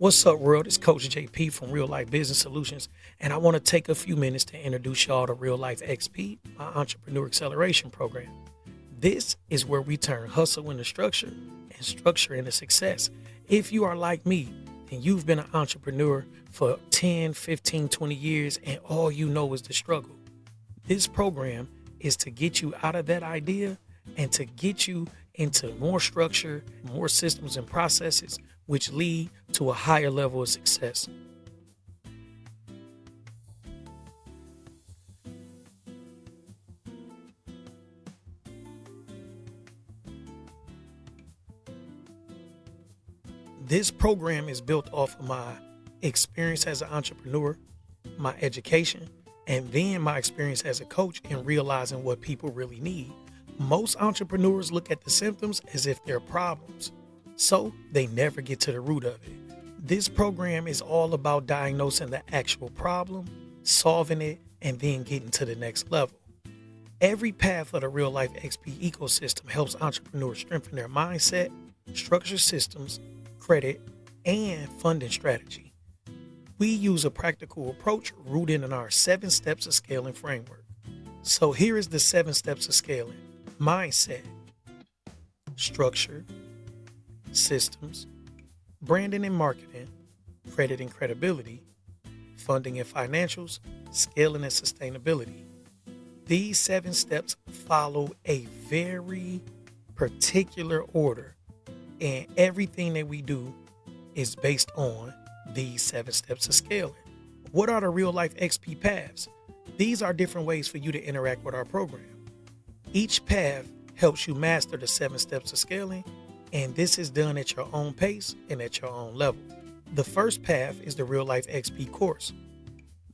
What's up, world? It's Coach JP from Real Life Business Solutions, and I want to take a few minutes to introduce y'all to Real Life XP, my entrepreneur acceleration program. This is where we turn hustle into structure and structure into success. If you are like me, then you've been an entrepreneur for 10, 15, 20 years, and all you know is the struggle. This program is to get you out of that idea and to get you into more structure, more systems and processes, which lead to a higher level of success. This program is built off of my experience as an entrepreneur, my education, and then my experience as a coach in realizing what people really need. Most entrepreneurs look at the symptoms as if they're problems, so they never get to the root of it. This program is all about diagnosing the actual problem, solving it, and then getting to the next level. Every path of the Real Life XP ecosystem helps entrepreneurs strengthen their mindset, structure systems, credit, and funding strategy. We use a practical approach rooted in our 7 steps of scaling framework. So here is the 7 steps of scaling: mindset, structure, systems, branding and marketing, credit and credibility, funding and financials, scaling and sustainability. These 7 steps follow a very particular order, and everything that we do is based on these 7 steps of scaling. What are the Real Life XP paths? These are different ways for you to interact with our program. Each path helps you master the 7 steps of scaling, and this is done at your own pace and at your own level. The first path is the Real Life XP course.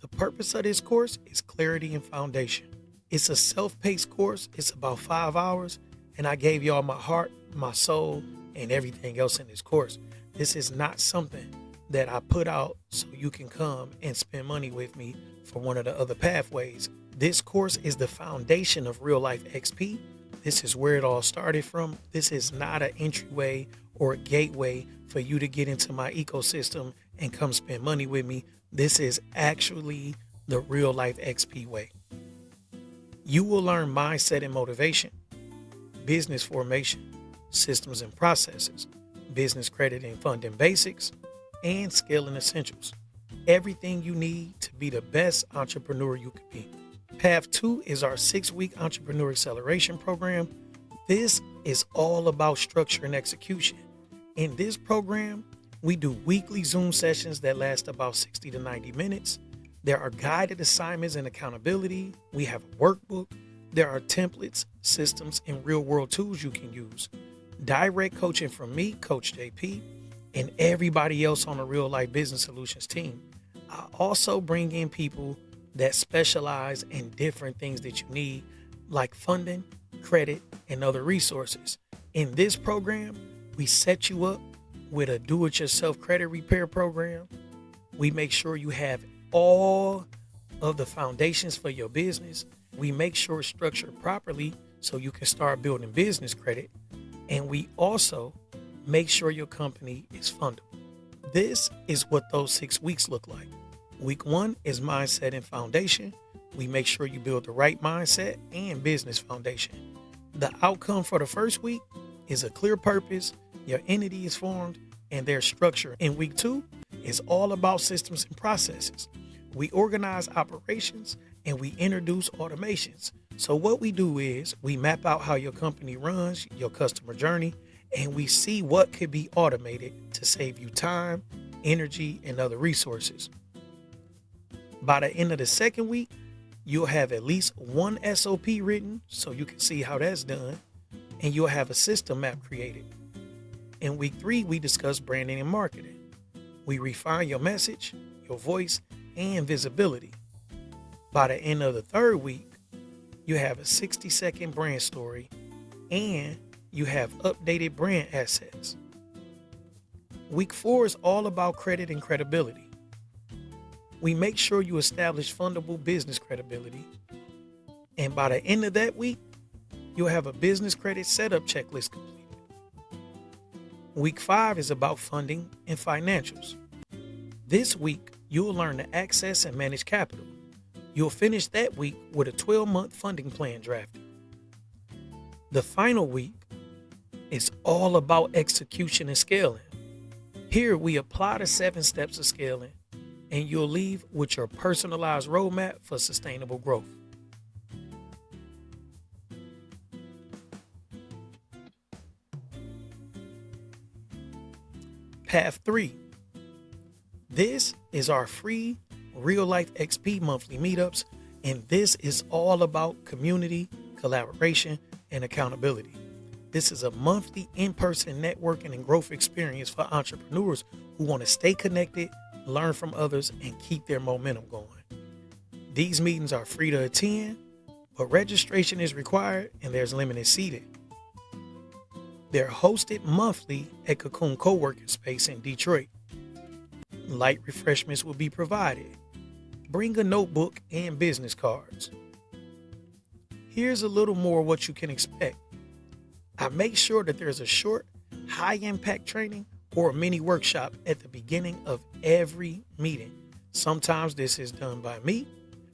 The purpose of this course is clarity and foundation. It's a self-paced course. It's about 5 hours, and I gave y'all my heart, my soul, and everything else in this course. This is not something that I put out so you can come and spend money with me for one of the other pathways. This course is the foundation of Real Life XP. This is where it all started from. This is not an entryway or a gateway for you to get into my ecosystem and come spend money with me. This is actually the Real Life XP way. You will learn mindset and motivation, business formation, systems and processes, business credit and funding basics, and scaling essentials. Everything you need to be the best entrepreneur you could be. Path 2 is our 6-week entrepreneur acceleration program. This is all about structure and execution. In this program, we do weekly Zoom sessions that last about 60 to 90 minutes. There are guided assignments and accountability. We have a workbook. There are templates, systems, and real-world tools you can use. Direct coaching from me, Coach JP, and everybody else on the Real Life Business Solutions team. I also bring in people that specialize in different things that you need, like funding, credit, and other resources. In this program, we set you up with a do-it-yourself credit repair program. We make sure you have all of the foundations for your business. We make sure it's structured properly so you can start building business credit. And we also make sure your company is fundable. This is what those 6 weeks look like. Week 1 is mindset and foundation. We make sure you build the right mindset and business foundation. The outcome for the first week is a clear purpose, your entity is formed, and there's structure. In week 2 is all about systems and processes. We organize operations and we introduce automations. So what we do is we map out how your company runs, your customer journey, and we see what could be automated to save you time, energy, and other resources. By the end of the second week, you'll have at least one SOP written so you can see how that's done, and you'll have a system map created. In week 3, we discuss branding and marketing. We refine your message, your voice, and visibility. By the end of the 3rd week, you have a 60-second brand story and you have updated brand assets. Week 4 is all about credit and credibility. We make sure you establish fundable business credibility. And by the end of that week, you'll have a business credit setup checklist completed. Week 5 is about funding and financials. This week, you'll learn to access and manage capital. You'll finish that week with a 12-month funding plan drafted. The final week is all about execution and scaling. Here, we apply the 7 steps of scaling, and you'll leave with your personalized roadmap for sustainable growth. Path 3. This is our free Real Life XP monthly meetups, and this is all about community, collaboration, and accountability. This is a monthly in-person networking and growth experience for entrepreneurs who want to stay connected, learn from others, and keep their momentum going. These meetings are free to attend, but registration is required and there's limited seating. They're hosted monthly at Cocoon Co-working Space in Detroit. Light refreshments will be provided. Bring a notebook and business cards. Here's a little more what you can expect. I make sure that there's a short, high-impact training or a mini workshop at the beginning of every meeting. Sometimes this is done by me.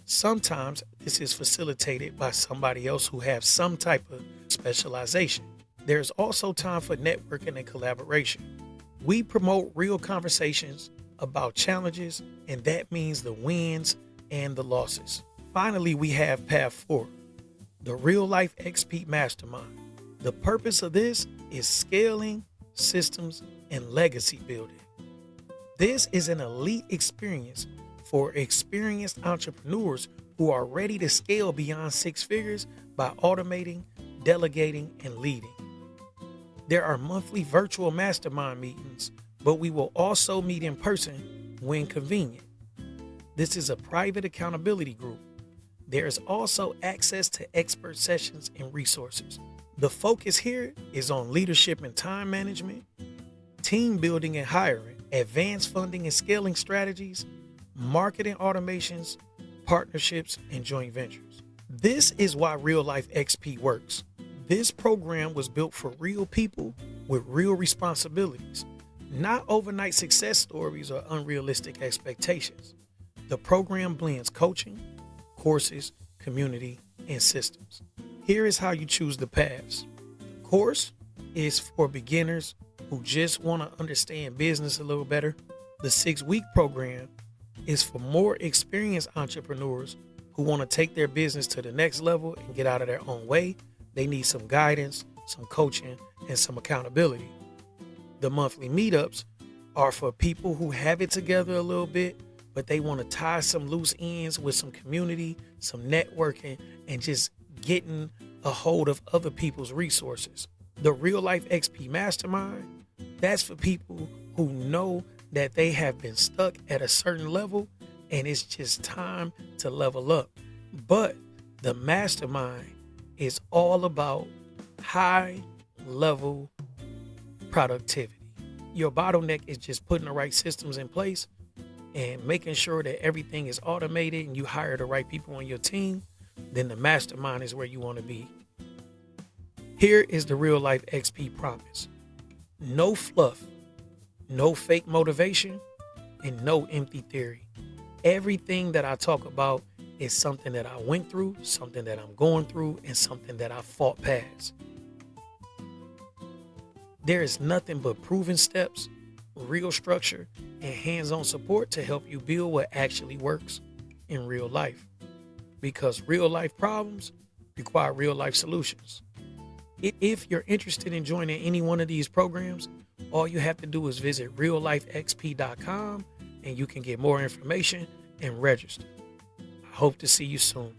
Sometimes this is facilitated by somebody else who has some type of specialization. There's also time for networking and collaboration. We promote real conversations about challenges, and that means the wins and the losses. Finally, we have Path 4, the Real Life XP Mastermind. The purpose of this is scaling, systems, and legacy building. This is an elite experience for experienced entrepreneurs who are ready to scale beyond 6 figures by automating, delegating, and leading. There are monthly virtual mastermind meetings, but we will also meet in person when convenient. This is a private accountability group. There is also access to expert sessions and resources. The focus here is on leadership and time management, team building and hiring, advanced funding and scaling strategies, marketing automations, partnerships, and joint ventures. This is why Real Life XP works. This program was built for real people with real responsibilities, not overnight success stories or unrealistic expectations. The program blends coaching, courses, community, and systems. Here is how you choose the paths. The course is for beginners who just want to understand business a little better. The 6-week program is for more experienced entrepreneurs who want to take their business to the next level and get out of their own way. They need some guidance, some coaching, and some accountability. The monthly meetups are for people who have it together a little bit, but they want to tie some loose ends with some community, some networking, and just getting a hold of other people's resources. The Real Life XP Mastermind, that's for people who know that they have been stuck at a certain level and it's just time to level up. But the mastermind is all about high level productivity. Your bottleneck is just putting the right systems in place and making sure that everything is automated and you hire the right people on your team. Then the mastermind is where you want to be. Here is the Real Life XP promise. No fluff, no fake motivation, and no empty theory. Everything that I talk about is something that I went through, something that I'm going through, and something that I fought past. There is nothing but proven steps, real structure, and hands-on support to help you build what actually works in real life. Because real life problems require real life solutions. If you're interested in joining any one of these programs, all you have to do is visit reallifexp.com and you can get more information and register. I hope to see you soon.